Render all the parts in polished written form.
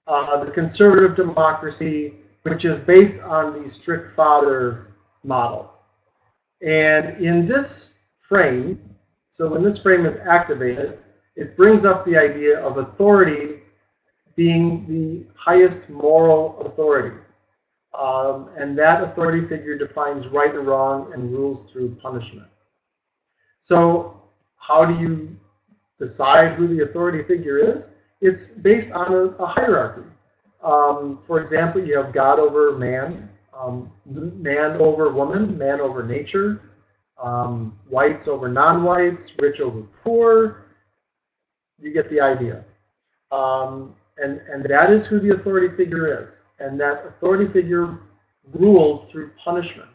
the conservative democracy, which is based on the strict father model. And in this frame, so when this frame is activated, it brings up the idea of authority being the highest moral authority. And that authority figure defines right or wrong and rules through punishment. So how do you decide who the authority figure is? It's based on a hierarchy. For example, you have God over man, man over woman, man over nature, whites over non-whites, rich over poor. You get the idea. And that is who the authority figure is. And that authority figure rules through punishment.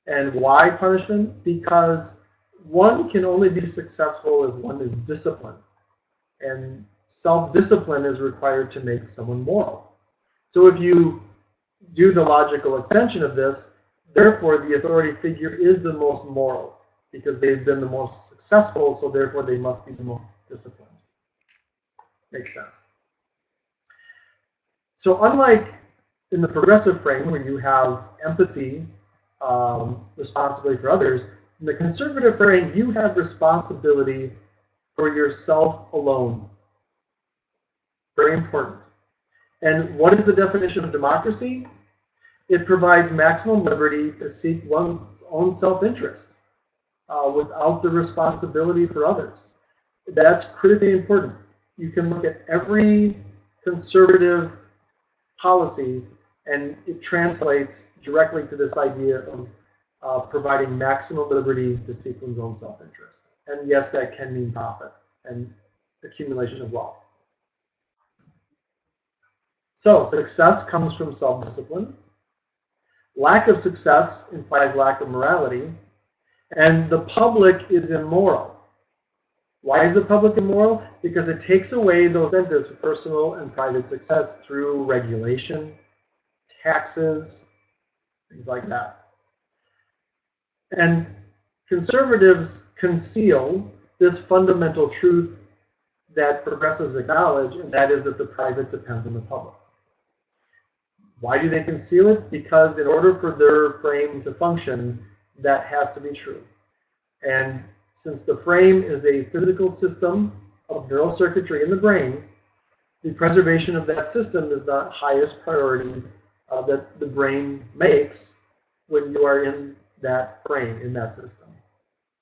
And why punishment? Because one can only be successful if one is disciplined. And self-discipline is required to make someone moral. So if you do the logical extension of this, therefore the authority figure is the most moral because they've been the most successful, so therefore they must be the most disciplined. Makes sense. So unlike in the progressive frame where you have empathy, responsibility for others, in the conservative frame you have responsibility for yourself alone. Very important. And what is the definition of democracy? It provides maximum liberty to seek one's own self-interest without the responsibility for others. That's critically important. You can look at every conservative policy and it translates directly to this idea of providing maximum liberty to seek one's own self-interest. And yes, that can mean profit and accumulation of wealth. So success comes from self-discipline. Lack of success implies lack of morality. And the public is immoral. Why is the public immoral? Because it takes away those incentives for personal and private success through regulation, taxes, things like that. And conservatives conceal this fundamental truth that progressives acknowledge, and that is that the private depends on the public. Why do they conceal it? Because in order for their frame to function, that has to be true. And since the frame is a physical system of neural circuitry in the brain, the preservation of that system is the highest priority that the brain makes when you are in that frame, in that system.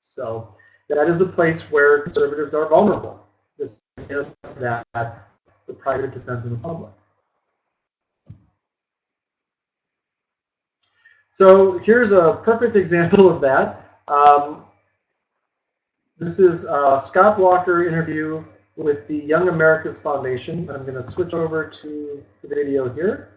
So that is a place where conservatives are vulnerable. This idea that the private depends on the public. So here's a perfect example of that. This is a Scott Walker interview with the Young Americas Foundation. I'm going to switch over to the video here.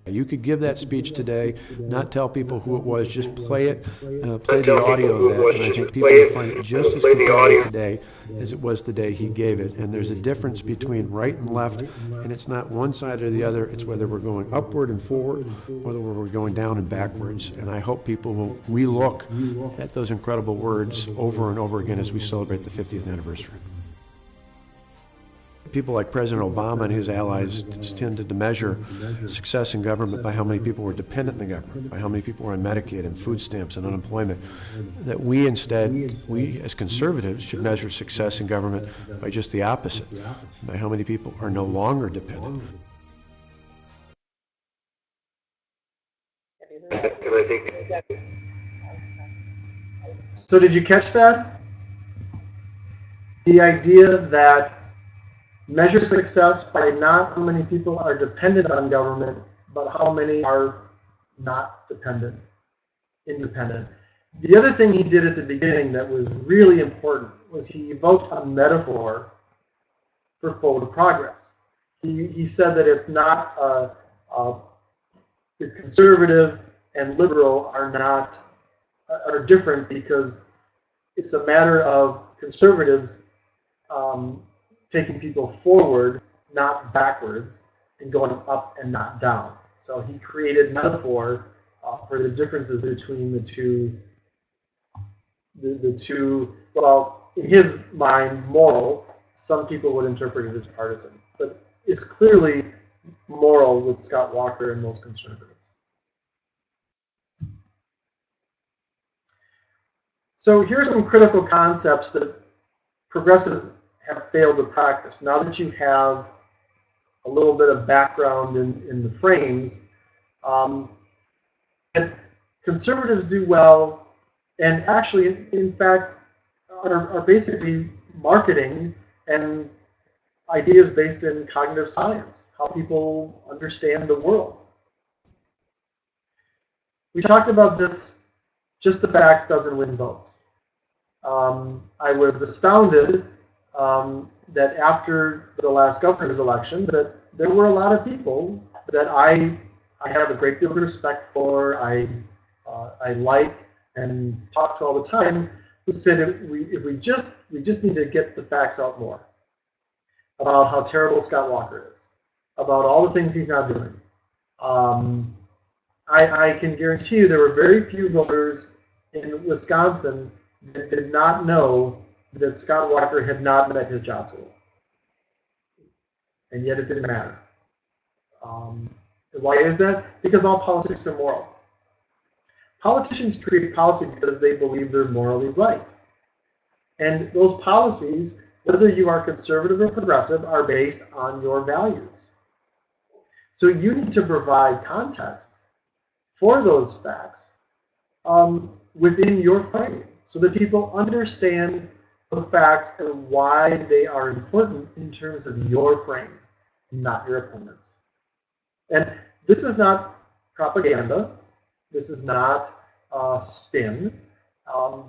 You could give that speech today, not tell people who it was, just play it, play the audio of that, and I think people would find it just as compelling today as it was the day he gave it. And there's a difference between right and left, and it's not one side or the other, it's whether we're going upward and forward, or whether we're going down and backwards. And I hope people will relook at those incredible words over and over again as we celebrate the 50th anniversary. People like President Obama and his allies tended to measure success in government by how many people were dependent on the government, by how many people were on Medicaid and food stamps and unemployment. That we instead, we as conservatives, should measure success in government by just the opposite, by how many people are no longer dependent. So did you catch that? The idea that measure success by not how many people are dependent on government, but how many are not dependent, independent. The other thing he did at the beginning that was really important was he evoked a metaphor for forward progress. He said that it's not the conservative and liberal are different because it's a matter of conservatives taking people forward, not backwards, and going up and not down. So he created metaphor for the differences between the two. Well, in his mind, moral. Some people would interpret it as partisan, but it's clearly moral with Scott Walker and most conservatives. So here are some critical concepts that progressives have failed to practice. Now that you have a little bit of background in the frames, and conservatives do well, and actually, in fact, are basically marketing and ideas based in cognitive science, how people understand the world. We talked about this, just the facts doesn't win votes. I was astounded that after the last governor's election, that there were a lot of people that I have a great deal of respect for, I like and talk to all the time, who said if we just need to get the facts out more about how terrible Scott Walker is, about all the things he's not doing. I can guarantee you there were very few voters in Wisconsin that did not know that Scott Walker had not met his job goal. And yet it didn't matter. Why is that? Because all politics are moral. Politicians create policy because they believe they're morally right. And those policies, whether you are conservative or progressive, are based on your values. So you need to provide context for those facts within your frame so that people understand the facts and why they are important in terms of your frame, not your opponent's. And this is not propaganda. This is not spin.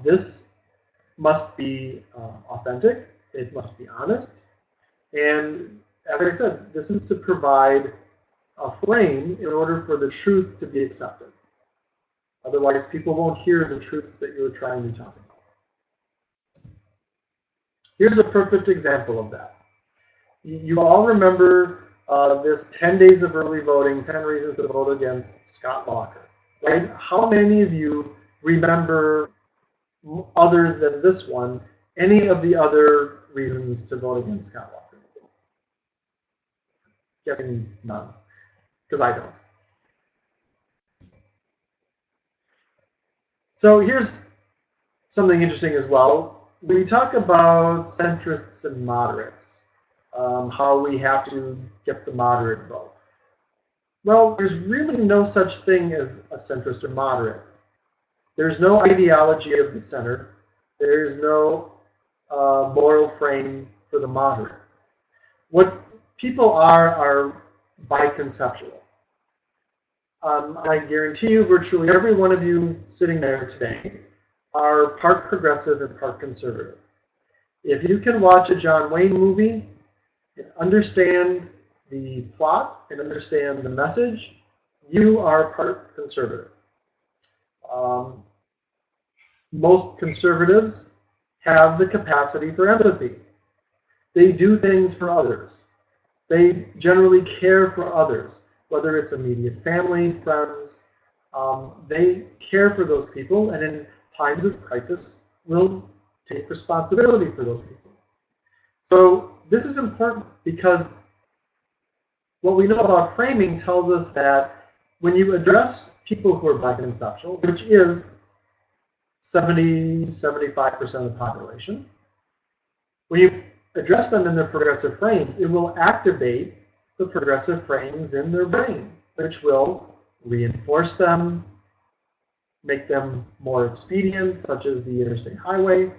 This must be authentic. It must be honest. And as I said, this is to provide a frame in order for the truth to be accepted. Otherwise, people won't hear the truths that you're trying to talk about. Here's a perfect example of that. You all remember this 10 days of early voting, 10 reasons to vote against Scott Walker, right? How many of you remember, other than this one, any of the other reasons to vote against Scott Walker? Guessing none, because I don't. So here's something interesting as well. We talk about centrists and moderates, how we have to get the moderate vote. Well, there's really no such thing as a centrist or moderate. There's no ideology of the center. There's no moral frame for the moderate. What people are biconceptual. I guarantee you virtually every one of you sitting there today are part progressive and part conservative. If you can watch a John Wayne movie and understand the plot and understand the message, you are part conservative. Most conservatives have the capacity for empathy. They do things for others. They generally care for others, whether it's immediate family, friends. They care for those people, and in times of crisis, will take responsibility for those people. So this is important because what we know about framing tells us that when you address people who are biconceptual, which is 70–75% of the population, when you address them in their progressive frames, it will activate the progressive frames in their brain, which will reinforce them, make them more expedient, such as the interstate highway,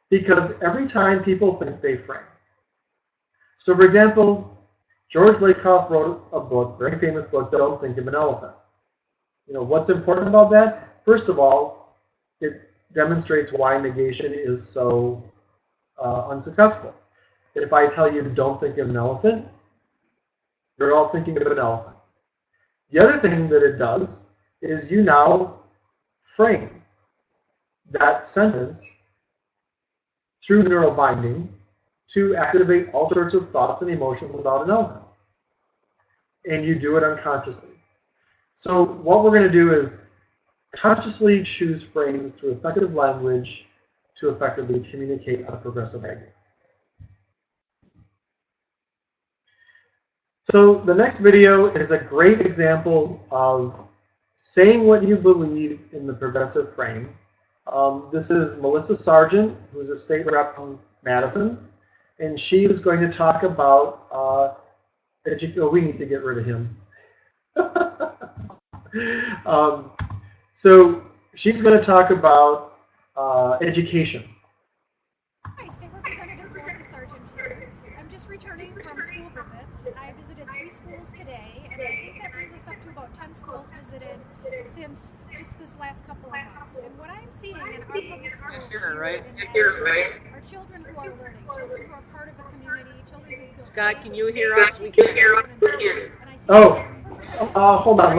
because every time people think, they frame. So for example, George Lakoff wrote a book, very famous book, Don't Think of an Elephant. You know, what's important about that? First of all, it demonstrates why negation is so unsuccessful. If I tell you don't think of an elephant, you're all thinking of an elephant. The other thing that it does is you now frame that sentence through neural binding to activate all sorts of thoughts and emotions about an elephant. And you do it unconsciously. So what we're going to do is consciously choose frames through effective language to effectively communicate our progressive ideas. So the next video is a great example of saying what you believe in the progressive frame. This is Melissa Sargent, who's a state rep from Madison, and she is going to talk about we need to get rid of him. So she's going to talk about education. Hi, State Representative Melissa Sargent here. I'm just returning from school visits. I visited 3 schools today, and I think that brings us up to about 10 schools visited since just this last couple of months. And what I'm seeing in our public schools here in Madison are children who are learning, children who are part of a community, children who feel Scott, safe. can you hear us? We can hear us. And I see Hold on.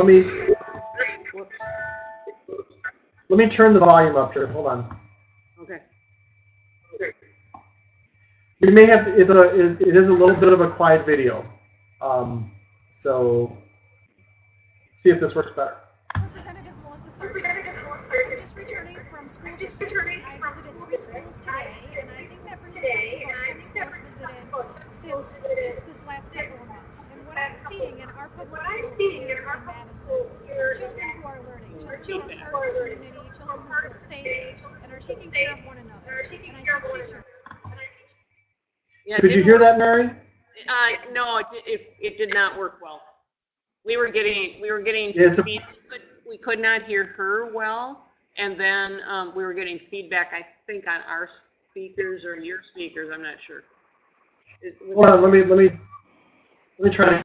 Let me turn the volume up here. Hold on. Okay. You may have it is a little bit of a quiet video, so see if this works better. Representative Melissa Sargent. I'm just returning from school visits. I visited 3 schools today, and I think that brings us up to about 10 schools visited since just this last couple of months. And what I'm seeing in our public schools here in Madison are children who are learning, children who are part of a community, children who feel safe and are taking care of one another. And I see teachers. Yeah, Could you hear that, Mary? No, it did not work well. We were getting we could not hear her well, and then we were getting feedback, I think, on our speakers or your speakers. I'm not sure. Hold on, let me try to.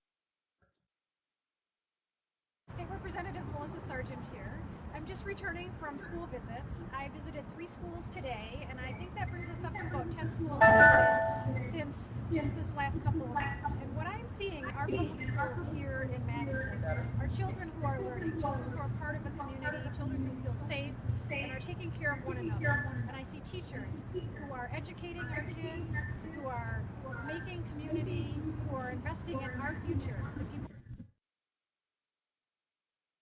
State Representative Melissa Sargent here. I'm just returning from school visits. I visited 3 schools today, and I think that brings us up to about 10 schools visited since just this last couple of months. And what I'm seeing in our public schools here in Madison are children who are learning, children who are part of a community, children who feel safe and are taking care of one another. And I see teachers who are educating our kids, who are making community, who are investing in our future, the people.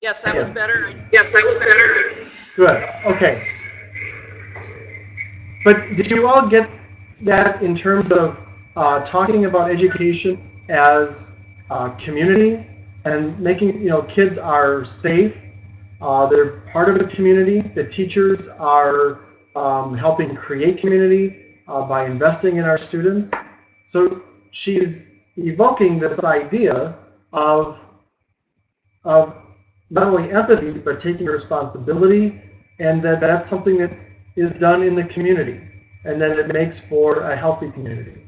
Yes, that was better. Yes, that was better. Good. Okay. But did you all get that in terms of talking about education as community and making, kids are safe, they're part of the community, the teachers are helping create community by investing in our students. So she's evoking this idea of not only empathy, but taking responsibility, and that's something that is done in the community, and then it makes for a healthy community.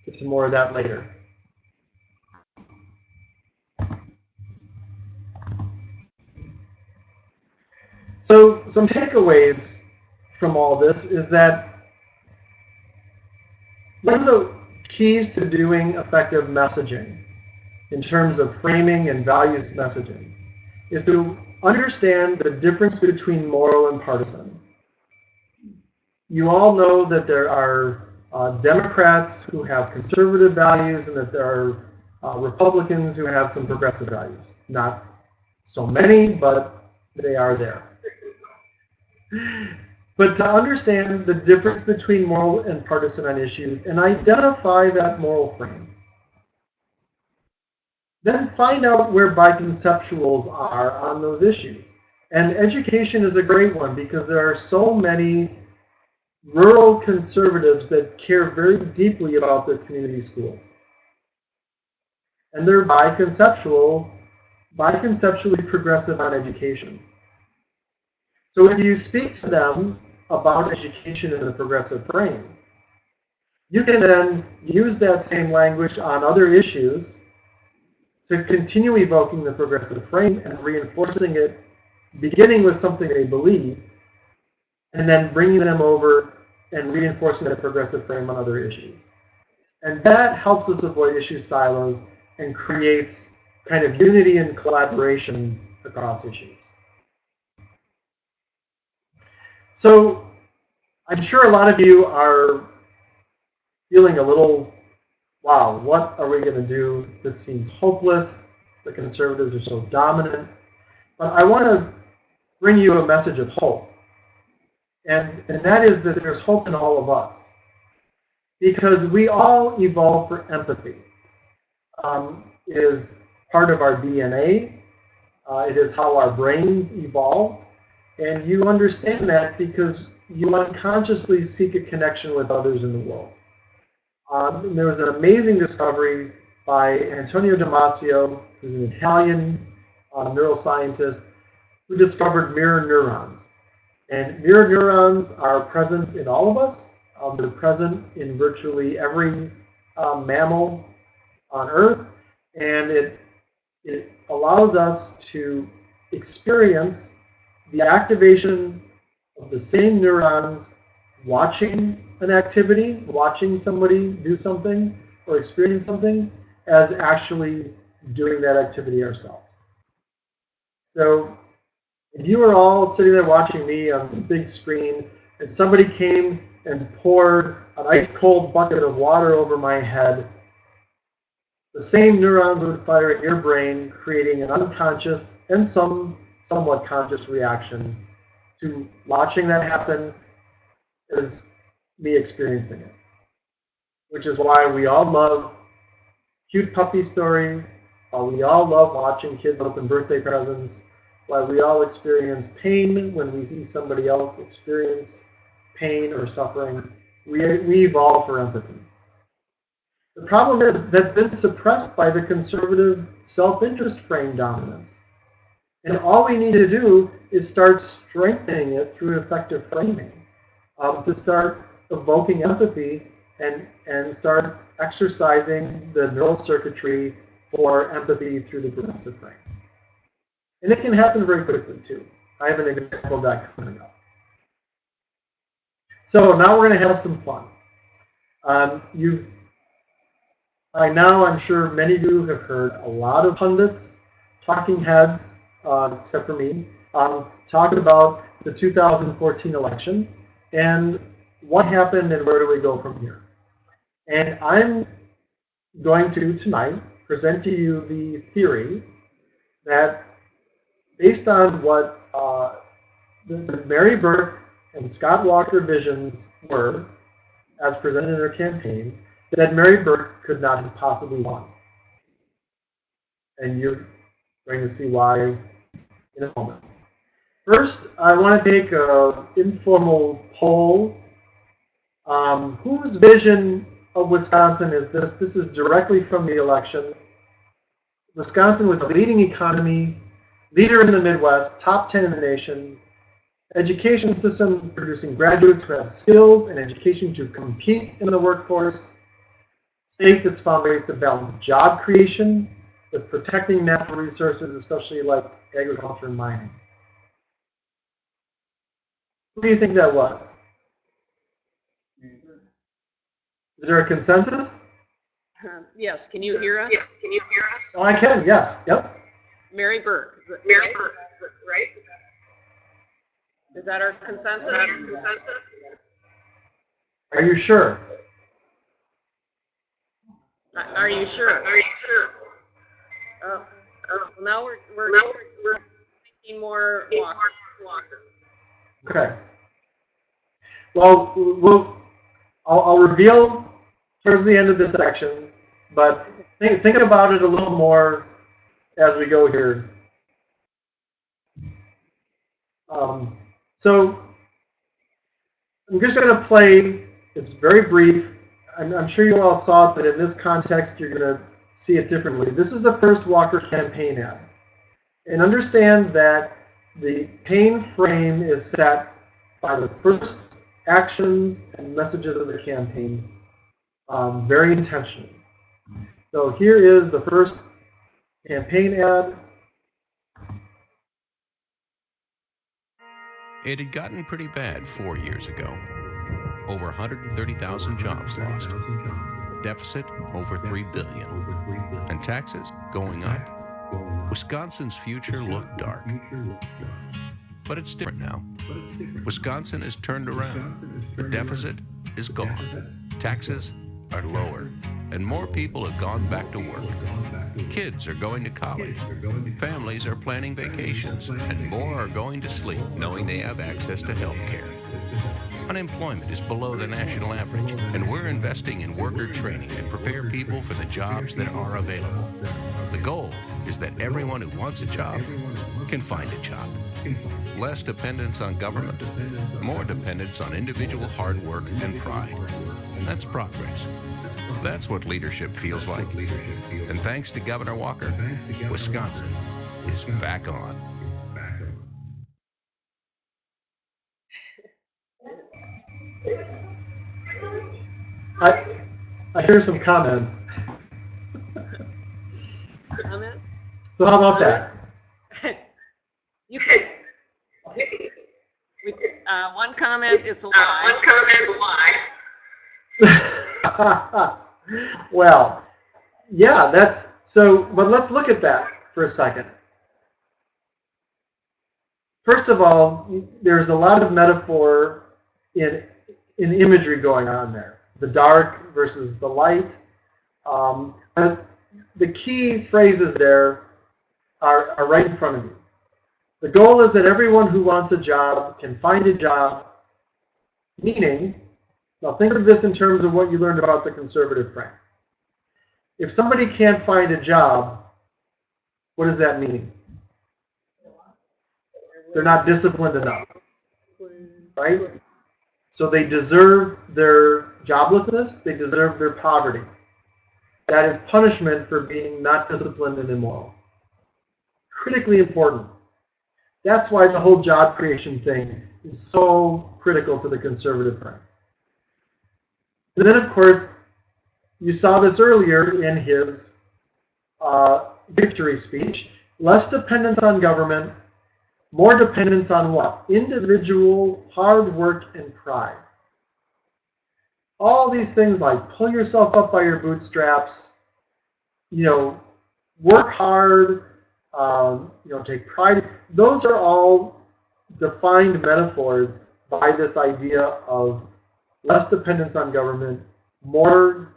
Get to more of that later. So some takeaways from all this is that one of the keys to doing effective messaging in terms of framing and values messaging is to understand the difference between moral and partisan. You all know that there are Democrats who have conservative values and that there are Republicans who have some progressive values. Not so many, but they are there. But to understand the difference between moral and partisan on issues and identify that moral frame, then find out where biconceptuals are on those issues. And education is a great one because there are so many rural conservatives that care very deeply about their community schools. And they're biconceptually progressive on education. So if you speak to them about education in the progressive frame, you can then use that same language on other issues to continue evoking the progressive frame and reinforcing it, beginning with something they believe, and then bringing them over and reinforcing the progressive frame on other issues. And that helps us avoid issue silos and creates kind of unity and collaboration across issues. So I'm sure a lot of you are feeling a little, wow, what are we going to do? This seems hopeless. The conservatives are so dominant. But I want to bring you a message of hope. And that is that there's hope in all of us. Because we all evolve for empathy. It is part of our DNA. It is how our brains evolved. And you understand that because you unconsciously seek a connection with others in the world. There was an amazing discovery by Antonio Damasio, who's an Italian neuroscientist, who discovered mirror neurons. And mirror neurons are present in all of us. They're present in virtually every mammal on Earth. And it allows us to experience the activation of the same neurons watching an activity, watching somebody do something or experience something, as actually doing that activity ourselves. So if you were all sitting there watching me on the big screen, and somebody came and poured an ice cold bucket of water over my head, the same neurons would fire in your brain, creating an unconscious and somewhat conscious reaction to watching that happen as me experiencing it. Which is why we all love cute puppy stories, why we all love watching kids open birthday presents, why we all experience pain when we see somebody else experience pain or suffering. We evolve for empathy. The problem is that's been suppressed by the conservative self-interest frame dominance. And all we need to do is start strengthening it through effective framing, to start evoking empathy and start exercising the neural circuitry for empathy through the progressive frame. And it can happen very quickly, too. I have an example of that coming up. So now we're going to have some fun. By now, I'm sure many of you have heard a lot of pundits, talking heads, except for me, talking about the 2014 election and what happened and where do we go from here. And I'm going to, tonight, present to you the theory that, based on what the Mary Burke and Scott Walker visions were, as presented in their campaigns, that Mary Burke could not have possibly won. And you're going to see why in a moment. First, I want to take an informal poll. Whose vision of Wisconsin is this? This is directly from the election. Wisconsin with a leading economy, leader in the Midwest, top 10 in the nation, education system producing graduates who have skills and education to compete in the workforce, state that's found ways to balance job creation with protecting natural resources, especially like agriculture and mining. Who do you think that was? Is there a consensus? Yes. Can you hear us? Yes. Can you hear us? Oh, I can. Yes. Yep. Mary Burke. Mary Burke. Right? Is that our consensus? Are you sure? Are you sure? Are you sure? Now we're thinking more Walker. Okay. Well, I'll reveal towards the end of this section, but think about it a little more as we go here. So I'm just going to play. It's very brief. I'm sure you all saw it, but in this context, you're going to see it differently. This is the first Walker campaign ad. And understand that the pain frame is set by the first actions and messages of the campaign very intentionally. So here is the first campaign ad. It had gotten pretty bad 4 years ago. Over 130,000 jobs lost. A deficit over $3 billion. And taxes going up. Wisconsin's future looked dark. But it's different now. Wisconsin is turned around. The deficit is gone. Taxes are lower. And more people have gone back to work. Kids are going to college. Families are planning vacations. And more are going to sleep knowing they have access to health care. Unemployment is below the national average, and we're investing in worker training to prepare people for the jobs that are available. The goal is that everyone who wants a job can find a job. Less dependence on government, more dependence on individual hard work and pride. That's progress. That's what leadership feels like. And thanks to Governor Walker, Wisconsin is back on. I hear some comments. Comments? So how about that? You could. One comment, it's a lie. Well, yeah, that's so. But let's look at that for a second. First of all, there's a lot of metaphor in imagery going on there. The dark versus the light. But the key phrases there are right in front of you. The goal is that everyone who wants a job can find a job, meaning, now think of this in terms of what you learned about the conservative frame. If somebody can't find a job, what does that mean? They're not disciplined enough, right? So they deserve their joblessness, they deserve their poverty. That is punishment for being not disciplined and immoral. Critically important. That's why the whole job creation thing is so critical to the conservative frame. And then, of course, you saw this earlier in his victory speech. Less dependence on government, more dependence on what? Individual hard work and pride. All these things like pull yourself up by your bootstraps, work hard, take pride. Those are all defined metaphors by this idea of less dependence on government, more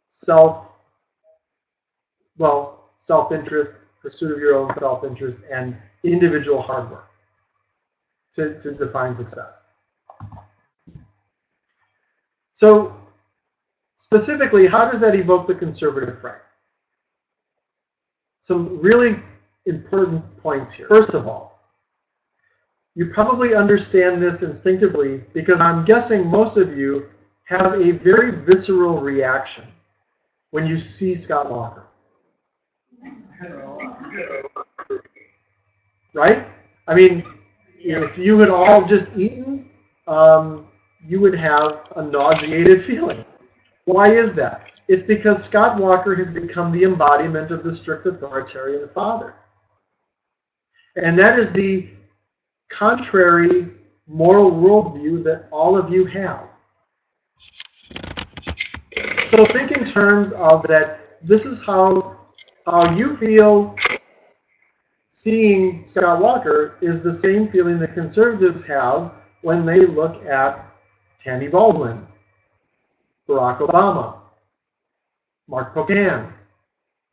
self-interest, pursuit of your own self-interest, and individual hard work to define success. So, specifically, how does that evoke the conservative frame? Some really important points here. First of all, you probably understand this instinctively because I'm guessing most of you have a very visceral reaction when you see Scott Walker. Right? I mean, if you had all just eaten, you would have a nauseated feeling. Why is that? It's because Scott Walker has become the embodiment of the strict authoritarian father. And that is the contrary moral worldview that all of you have. So think in terms of that this is how you feel seeing Scott Walker is the same feeling that conservatives have when they look at Tammy Baldwin, Barack Obama, Mark Pocan,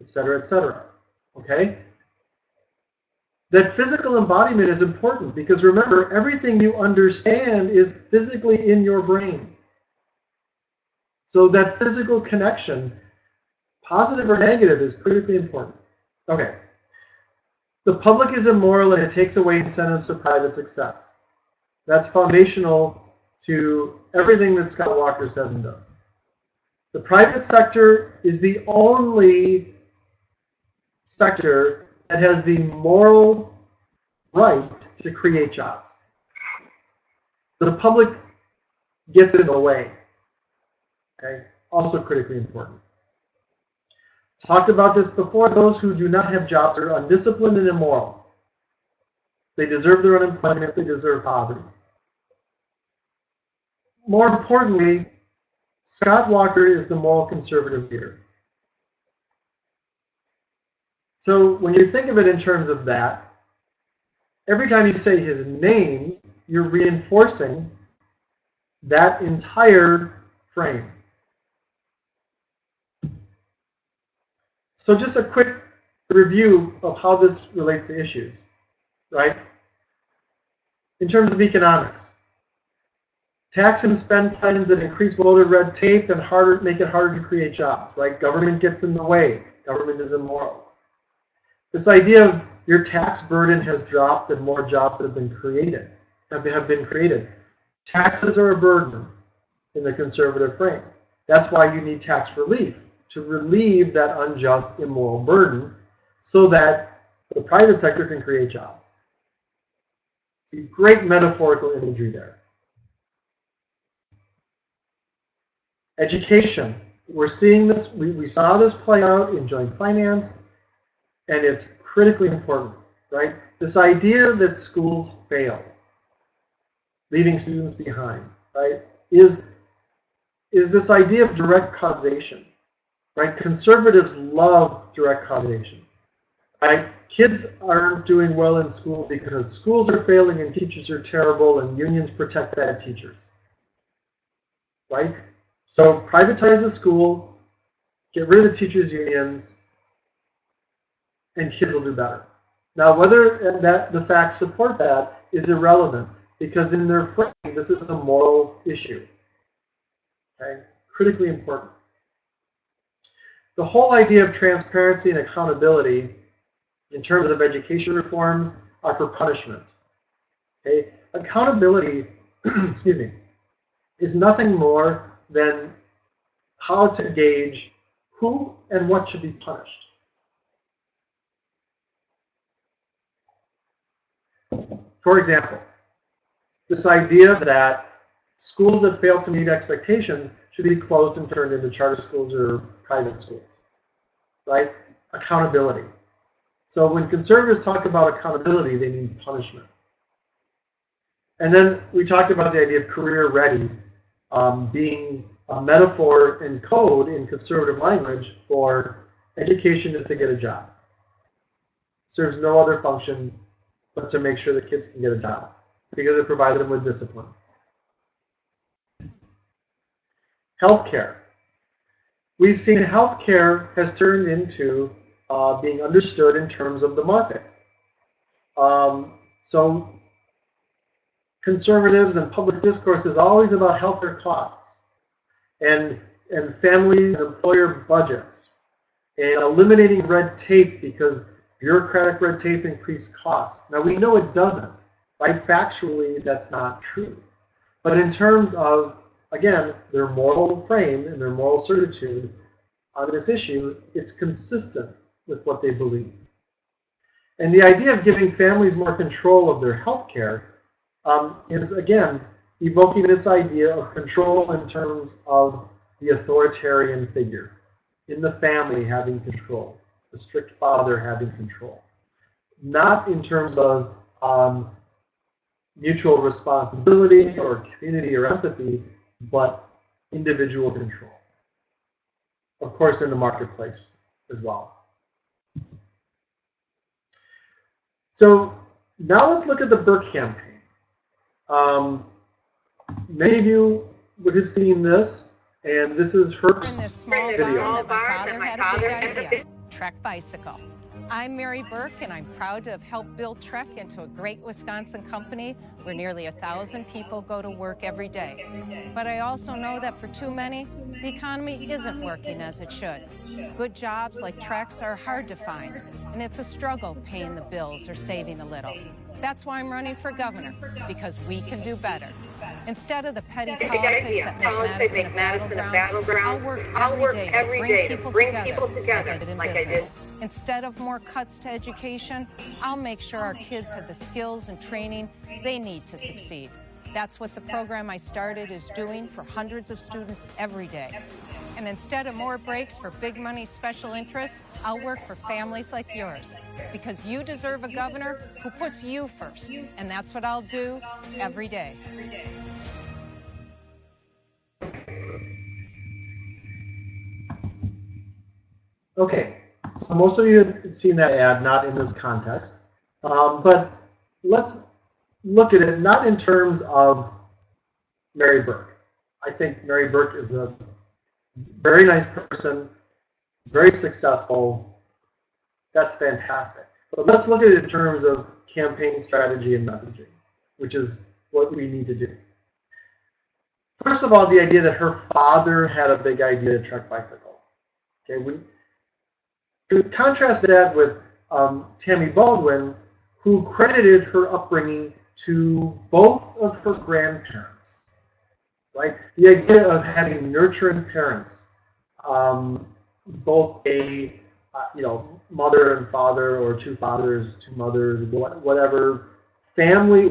etc., etc. Okay? That physical embodiment is important because remember, everything you understand is physically in your brain. So that physical connection, positive or negative, is critically important. Okay. The public is immoral and it takes away incentives to private success. That's foundational to everything that Scott Walker says and does. The private sector is the only sector that has the moral right to create jobs. The public gets in the way. Okay? Also critically important. Talked about this before. Those who do not have jobs are undisciplined and immoral. They deserve their unemployment. They deserve poverty. More importantly, Scott Walker is the moral conservative leader. So when you think of it in terms of that, every time you say his name, you're reinforcing that entire frame. So just a quick review of how this relates to issues, right? In terms of economics, Tax and spend plans that increase voter red tape and make it harder to create jobs, right? Government gets in the way. Government is immoral. This idea of your tax burden has dropped and more jobs have been created. Taxes are a burden in the conservative frame. That's why you need tax relief, to relieve that unjust, immoral burden so that the private sector can create jobs. See, great metaphorical imagery there. Education. We're seeing this, we saw this play out in joint finance, and it's critically important, right? This idea that schools fail, leaving students behind, right, is this idea of direct causation, right? Conservatives love direct causation, right? Kids aren't doing well in school because schools are failing and teachers are terrible and unions protect bad teachers, right? So privatize the school, get rid of the teachers' unions, and kids will do better. Now, whether the facts support that is irrelevant, because in their frame, this is a moral issue. Okay? Critically important. The whole idea of transparency and accountability in terms of education reforms are for punishment. Okay? Accountability, excuse me, is nothing more than how to gauge who and what should be punished. For example, this idea that schools that fail to meet expectations should be closed and turned into charter schools or private schools, right? Accountability. So when conservatives talk about accountability, they mean punishment. And then we talked about the idea of career ready being a metaphor and code in conservative language for education is to get a job. Serves no other function but to make sure that kids can get a job because it provides them with discipline. Healthcare. We've seen healthcare has turned into being understood in terms of the market. So conservatives and public discourse is always about healthcare costs and family and employer budgets and eliminating red tape because bureaucratic red tape increased costs. Now we know it doesn't, right? Factually, that's not true. But in terms of, again, their moral frame and their moral certitude on this issue, it's consistent with what they believe. And the idea of giving families more control of their health care is, again, evoking this idea of control in terms of the authoritarian figure, in the family having control, the strict father having control. Not in terms of mutual responsibility or community or empathy, but individual control. Of course, in the marketplace as well. So now let's look at the Burke campaign. Many of you would have seen this, and this is her in this small video. bar that my father had a big idea. Trek bicycle. I'm Mary Burke, and I'm proud to have helped build Trek into a great Wisconsin company where nearly 1,000 people go to work every day. But I also know that for too many, the economy isn't working as it should. Good jobs like Trek's are hard to find, and it's a struggle paying the bills or saving a little. That's why I'm running for governor, because we can do better. Instead of the petty politics that make Madison a battleground, I'll work every day to bring people together like I did. Instead of more cuts to education, I'll make sure our kids have the skills and training they need to succeed. That's what the program I started is doing for hundreds of students every day. And instead of more breaks for big money special interests, I'll work for families like yours. Because you deserve a governor who puts you first. And that's what I'll do every day. Okay, so most of you have seen that ad, not in this context. But let's look at it not in terms of Mary Burke. I think Mary Burke is a very nice person, very successful. That's fantastic. But let's look at it in terms of campaign strategy and messaging, which is what we need to do. First of all, the idea that her father had a big idea to Trek bicycle. Okay, we could contrast that with Tammy Baldwin, who credited her upbringing to both of her grandparents. Right, the idea of having nurturing parents, both a mother and father, or two fathers, two mothers, whatever family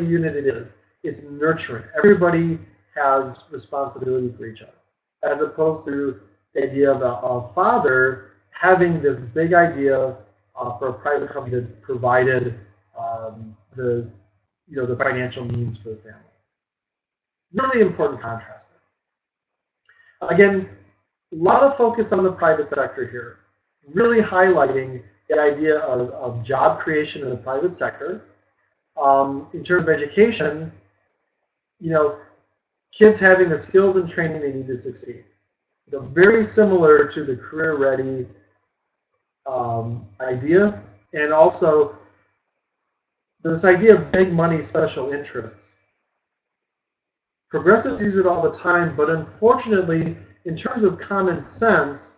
unit it is, it's nurturing. Everybody has responsibility for each other, as opposed to the idea of a father having this big idea for a private company that provided the financial means for the family. Really important contrast there. Again, a lot of focus on the private sector here, really highlighting the idea of job creation in the private sector. In terms of education, kids having the skills and training they need to succeed. Very similar to the career-ready idea, and also this idea of big money special interests. Progressives use it all the time, but unfortunately, in terms of common sense,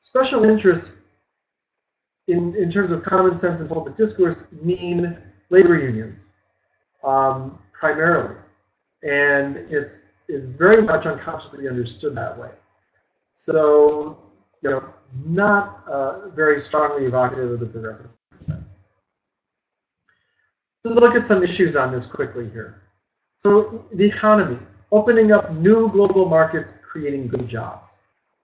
special interests in terms of common sense and public discourse mean labor unions, primarily. And it's very much unconsciously understood that way. So, not very strongly evocative of the progressive perspective. Let's look at some issues on this quickly here. So, the economy, opening up new global markets, creating good jobs.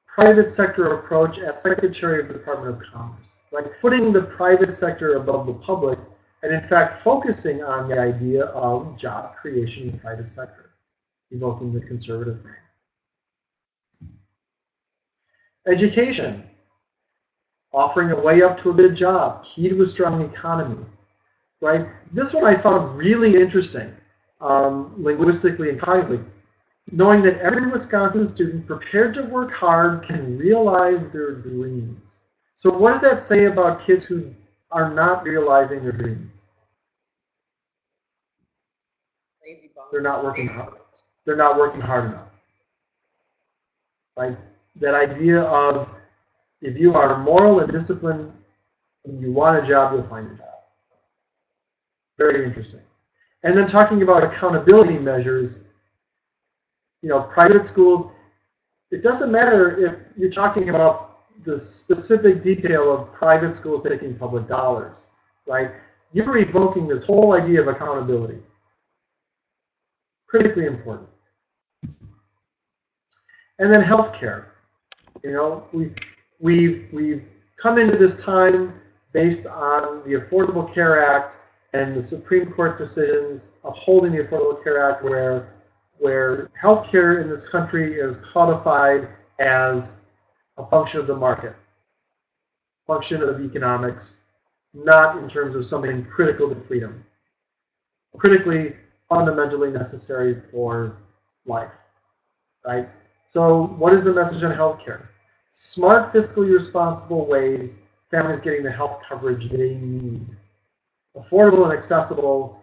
Private sector approach as Secretary of the Department of Commerce, right? Putting the private sector above the public, and in fact focusing on the idea of job creation in the private sector, evoking the conservative frame. Education, offering a way up to a good job, key to a strong economy, right? This one I found really interesting, linguistically and cognitively, knowing that every Wisconsin student prepared to work hard can realize their dreams. So what does that say about kids who are not realizing their dreams? They're not working hard. They're not working hard enough. Right? That idea of if you are moral and disciplined and you want a job, you'll find a job. Very interesting. And then talking about accountability measures, private schools, it doesn't matter if you're talking about the specific detail of private schools taking public dollars, right? You're evoking this whole idea of accountability. Critically important. And then healthcare. We've come into this time based on the Affordable Care Act and the Supreme Court decisions upholding the Affordable Care Act, where healthcare in this country is codified as a function of the market, function of economics, not in terms of something critical to freedom, critically, fundamentally necessary for life, right? So what is the message on healthcare? Smart, fiscally responsible ways families getting the health coverage they need. Affordable and accessible,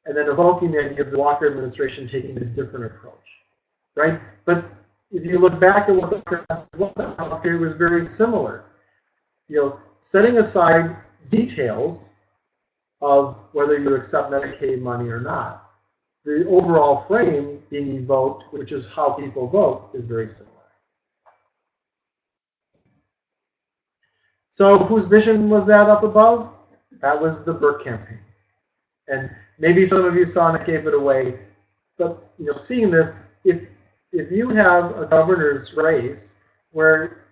and then evoking the idea of the Walker administration taking a different approach, right? But if you look back at what healthcare was very similar. Setting aside details of whether you accept Medicaid money or not, the overall frame being evoked, which is how people vote, is very similar. So whose vision was that up above? That was the Burke campaign. And maybe some of you saw and gave it away, but seeing this, if you have a governor's race where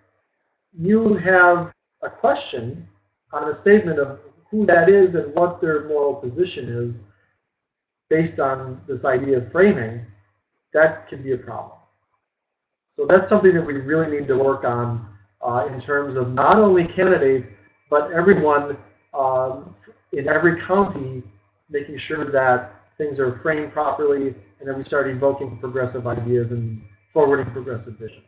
you have a question on a statement of who that is and what their moral position is based on this idea of framing, that can be a problem. So that's something that we really need to work on in terms of not only candidates, but everyone in every county, making sure that things are framed properly, and then we start evoking progressive ideas and forwarding progressive vision.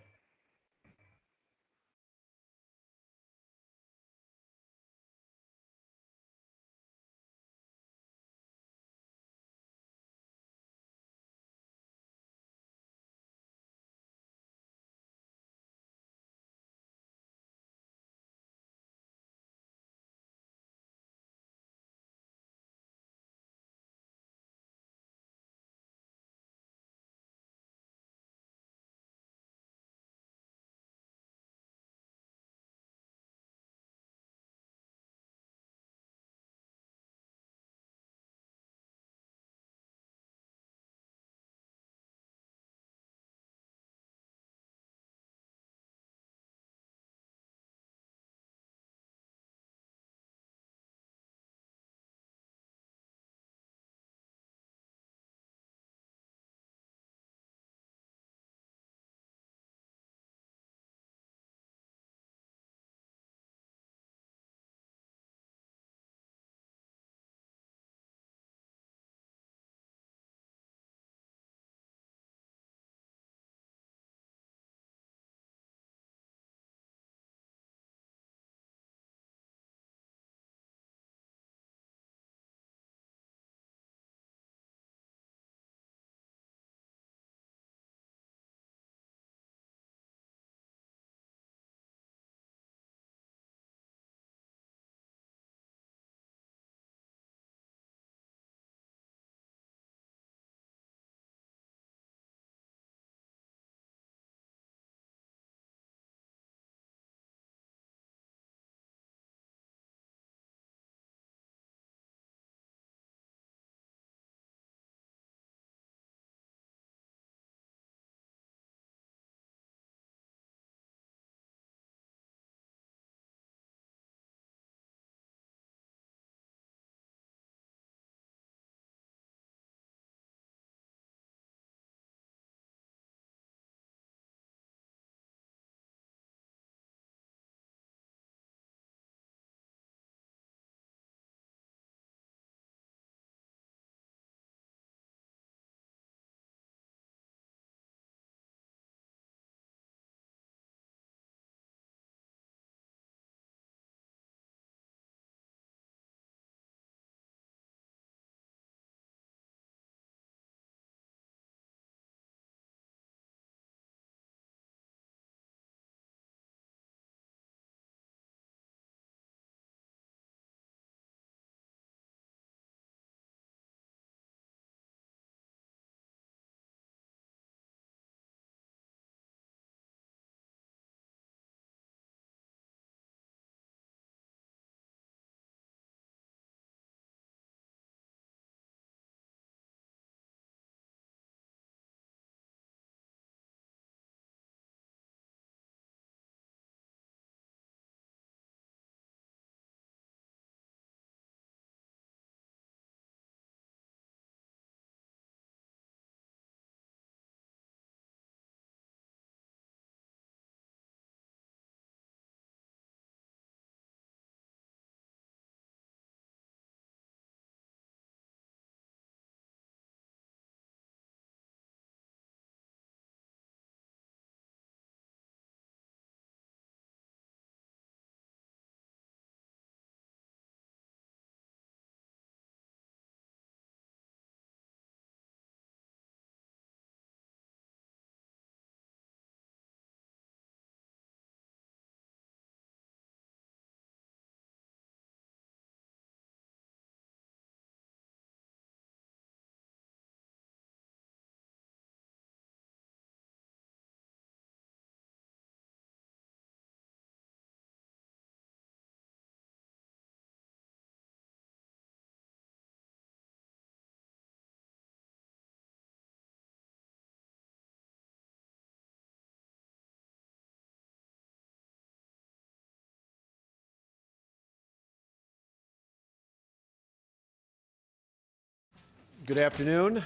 Good afternoon.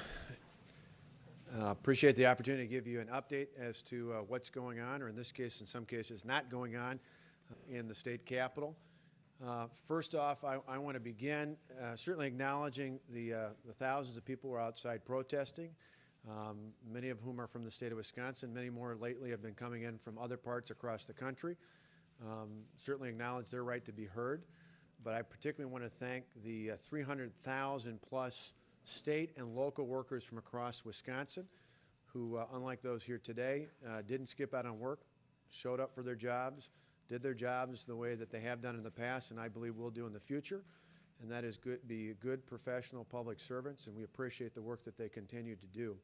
Appreciate the opportunity to give you an update as to what's going on, or in this case, in some cases, not going on in the state capitol. First off, I want to begin certainly acknowledging the thousands of people who are outside protesting, many of whom are from the state of Wisconsin. Many more lately have been coming in from other parts across the country. Certainly acknowledge their right to be heard, but I particularly want to thank the 300,000 plus state and local workers from across Wisconsin who, unlike those here today, didn't skip out on work, showed up for their jobs, did their jobs the way that they have done in the past, and I believe will do in the future, and that is be good professional public servants, and we appreciate the work that they continue to do.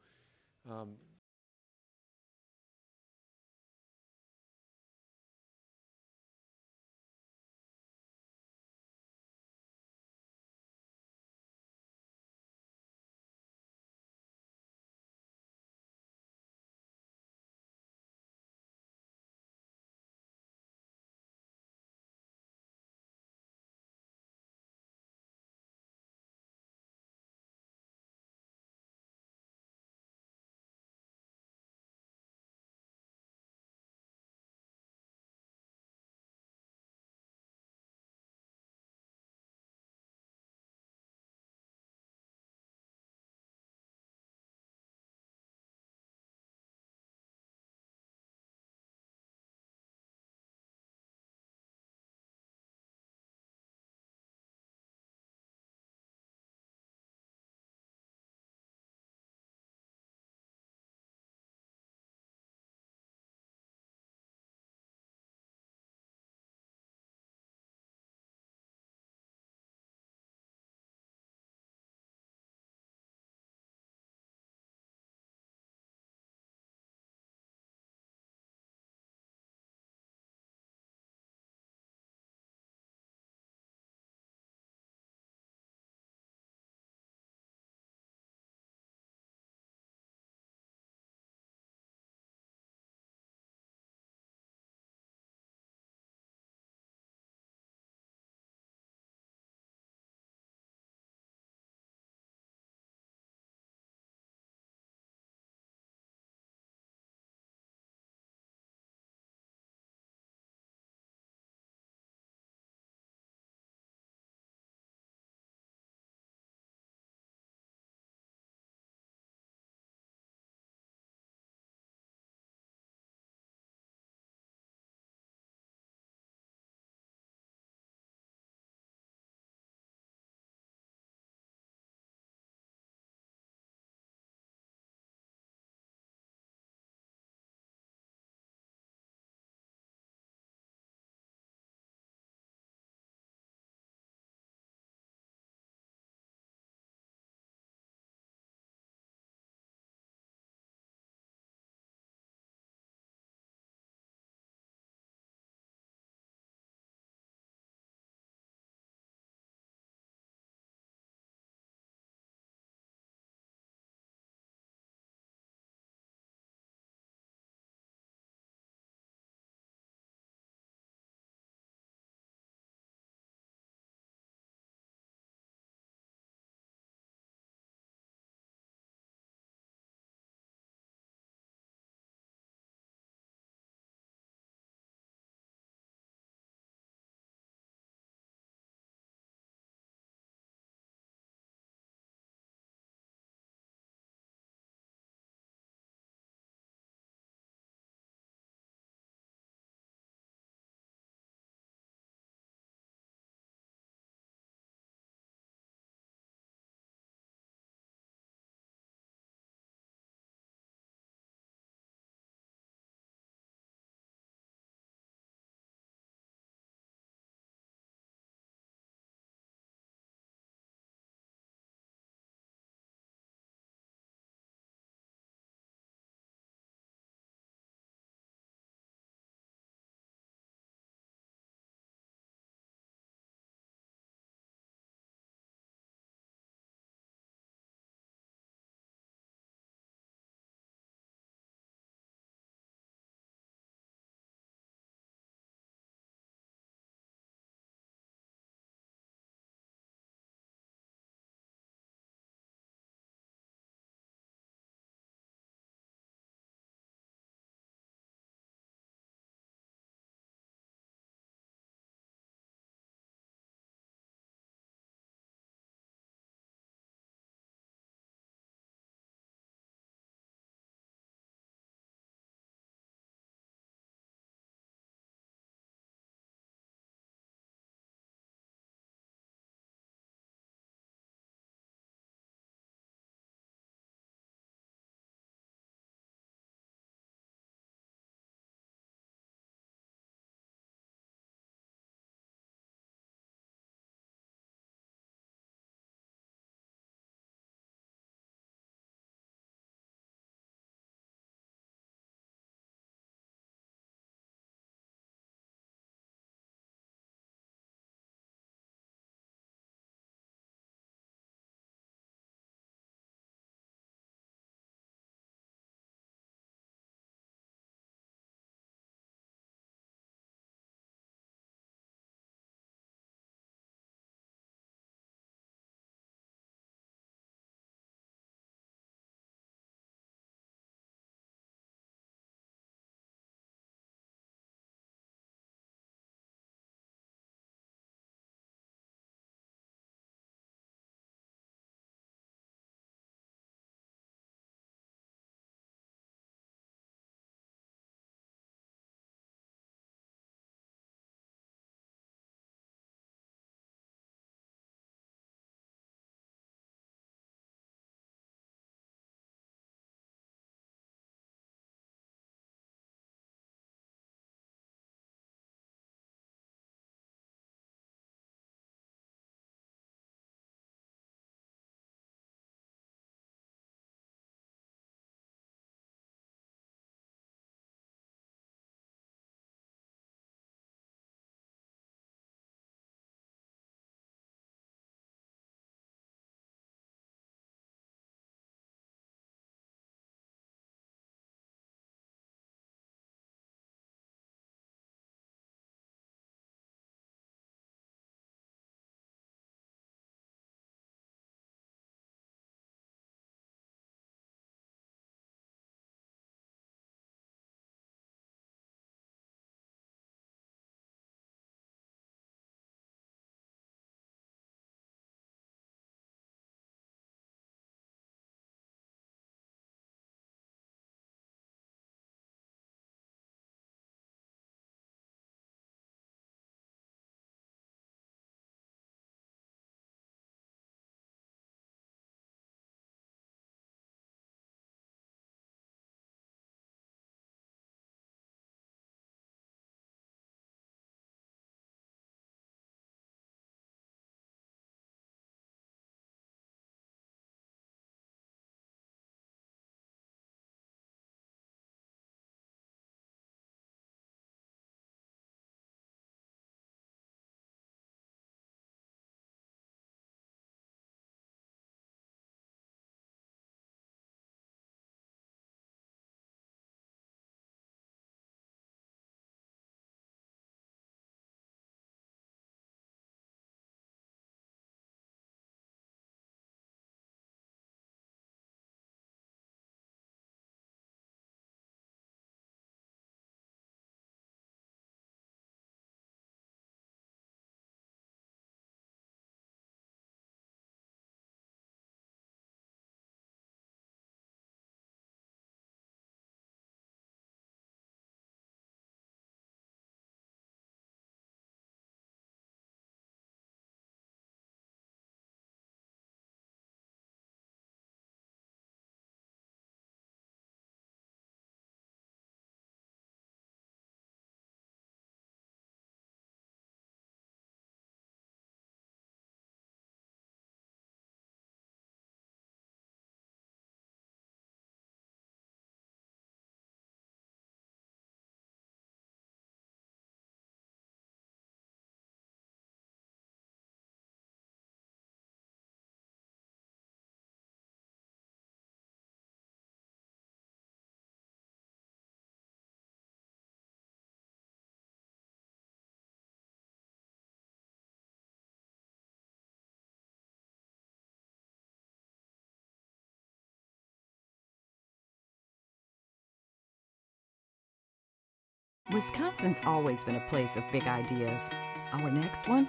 Wisconsin's always been a place of big ideas. Our next one?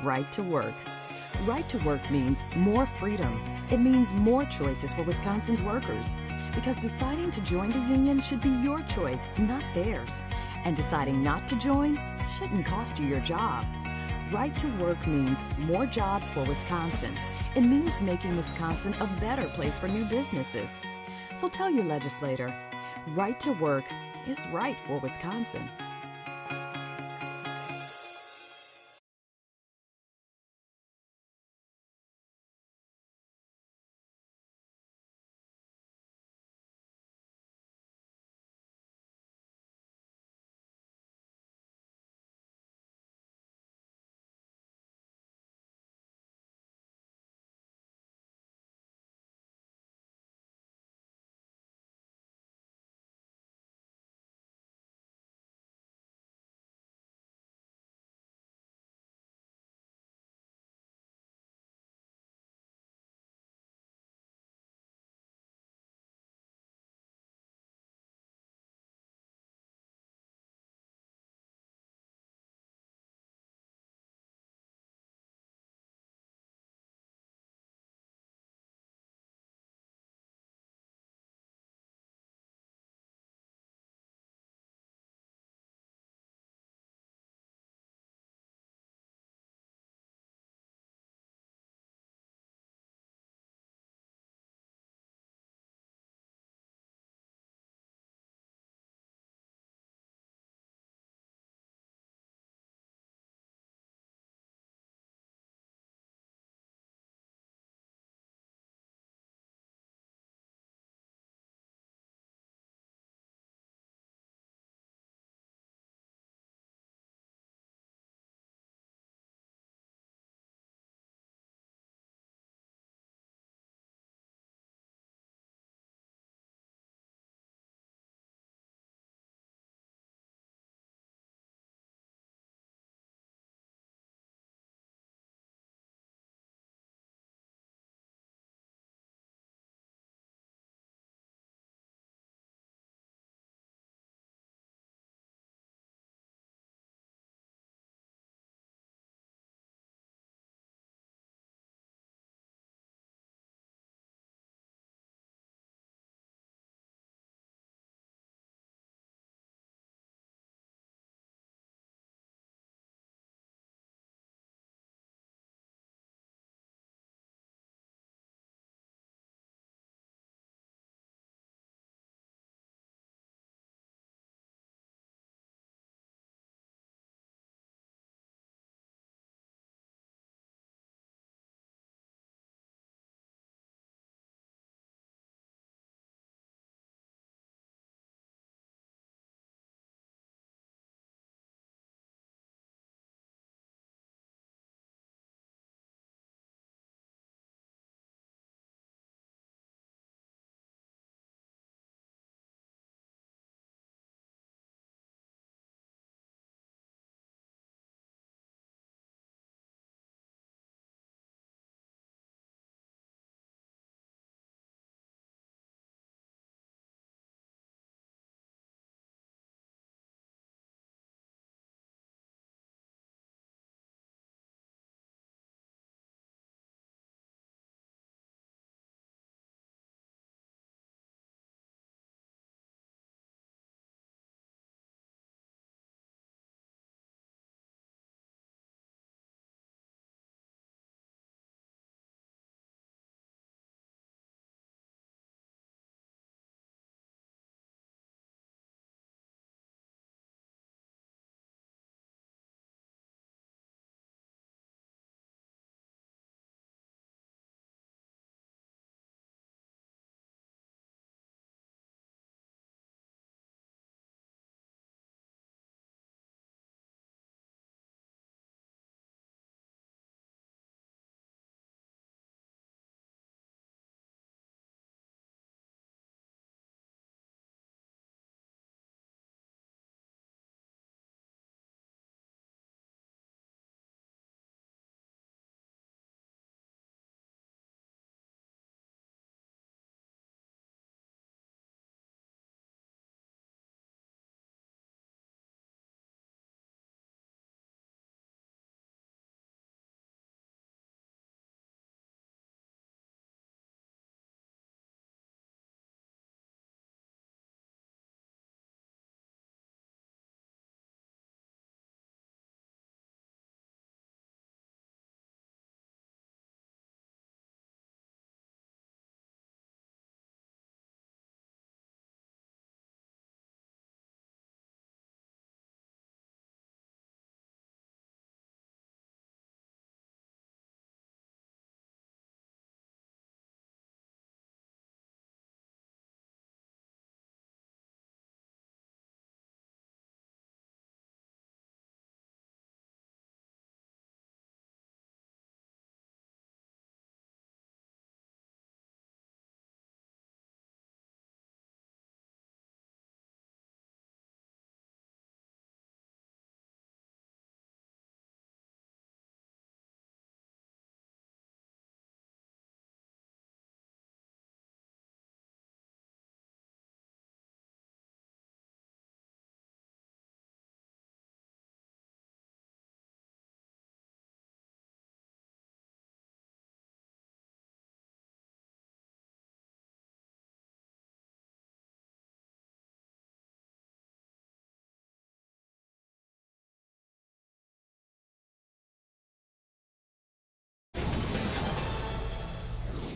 Right to work. Right to work means more freedom. It means more choices for Wisconsin's workers. Because deciding to join the union should be your choice, not theirs. And deciding not to join shouldn't cost you your job. Right to work means more jobs for Wisconsin. It means making Wisconsin a better place for new businesses. So tell your legislator, right to work is right for Wisconsin.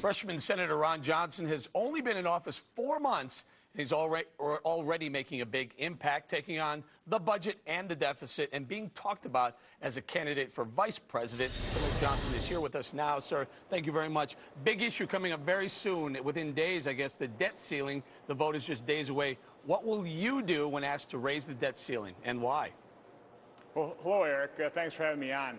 Freshman Senator Ron Johnson has only been in office 4 months, and he's already making a big impact, taking on the budget and the deficit, and being talked about as a candidate for vice president. Senator Johnson is here with us now. Sir, thank you very much. Big issue coming up very soon, within days, I guess, the debt ceiling. The vote is just days away. What will you do when asked to raise the debt ceiling, and why? Well, hello, Eric. Thanks for having me on.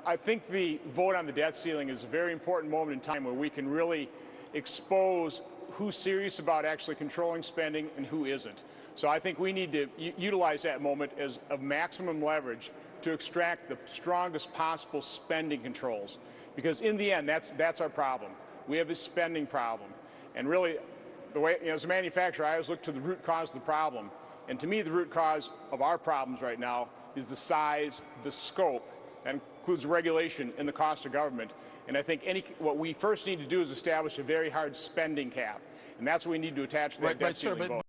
I think the vote on the debt ceiling is a very important moment in time where we can really expose who's serious about actually controlling spending and who isn't. So I think we need to utilize that moment as of maximum leverage to extract the strongest possible spending controls. Because in the end, that's our problem. We have a spending problem. And really, the way, as a manufacturer, I always look to the root cause of the problem. And to me, the root cause of our problems right now is the size, the scope. That includes regulation and the cost of government. And I think what we first need to do is establish a very hard spending cap. And that's what we need to attach to that debt ceiling vote.